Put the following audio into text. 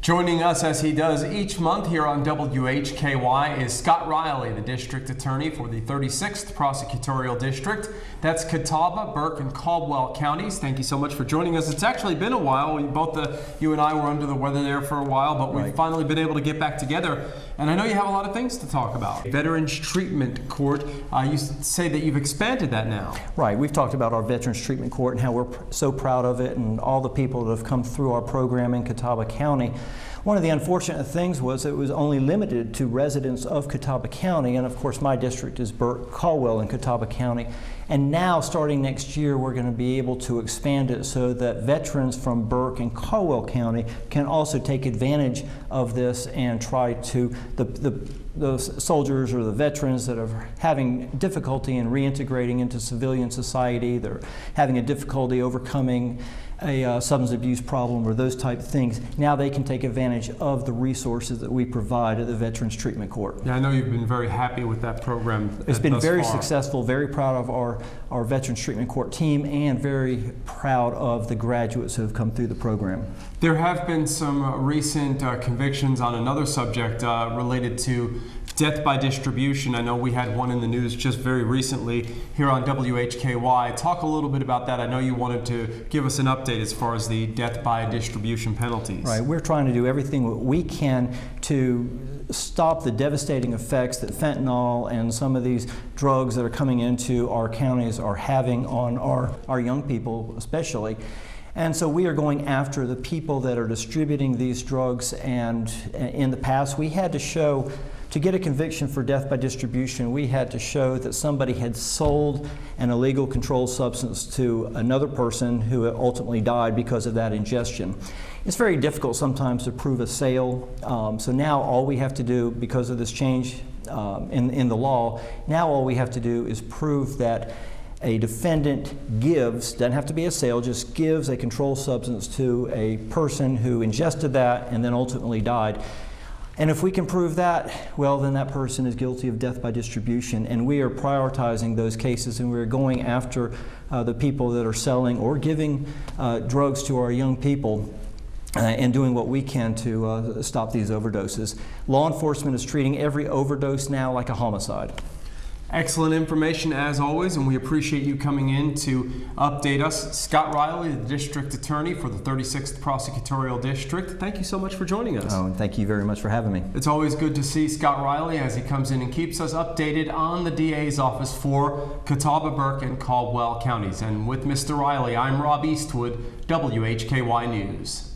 Joining us as he does each month here on WHKY is Scott Riley, the District Attorney for the 36th Prosecutorial District. That's Catawba, Burke, and Caldwell counties. Thank you so much for joining us. It's actually been a while. You and I were under the weather there for a while, but we've finally been able to get back together. And I know you have a lot of things to talk about. Veterans Treatment Court, you say that you've expanded that now. Right. We've talked about our Veterans Treatment Court and how we're so proud of it and all the people that have come through our program in Catawba County. One of the unfortunate things was it was only limited to residents of Catawba County, and of course my district is Burke, Caldwell, in Catawba County. And now, starting next year, we're going to be able to expand it so that veterans from Burke and Caldwell County can also take advantage of this and try to, the soldiers or the veterans that are having difficulty in reintegrating into civilian society, they're having a difficulty overcoming a substance abuse problem or those type of things, now they can take advantage of the resources that we provide at the Veterans Treatment Court. Yeah, I know you've been very happy with that program. It's been very successful, very proud of our Veterans Treatment Court team, and very proud of the graduates who have come through the program. There have been some recent convictions on another subject related to death by distribution. I know we had one in the news just very recently here on WHKY. Talk a little bit about that. I know you wanted to give us an update as far as the death by distribution penalties. Right. We're trying to do everything we can to stop the devastating effects that fentanyl and some of these drugs that are coming into our counties are having on our young people especially. And so we are going after the people that are distributing these drugs, and in the past we had to show, to get a conviction for death by distribution, we had to show that somebody had sold an illegal controlled substance to another person who ultimately died because of that ingestion. It's very difficult sometimes to prove a sale, so now all we have to do, because of this change in the law, now all we have to do is prove that a defendant gives, doesn't have to be a sale, just gives a controlled substance to a person who ingested that and then ultimately died. And if we can prove that, well, then that person is guilty of death by distribution, and we are prioritizing those cases, and we're going after the people that are selling or giving drugs to our young people and doing what we can to stop these overdoses. Law enforcement is treating every overdose now like a homicide. Excellent information as always, and we appreciate you coming in to update us. Scott Riley, the District Attorney for the 36th Prosecutorial District. Thank you so much for joining us. Oh, and thank you very much for having me. It's always good to see Scott Riley as he comes in and keeps us updated on the DA's office for Catawba, Burke, and Caldwell counties. And with Mr. Riley, I'm Rob Eastwood, WHKY News.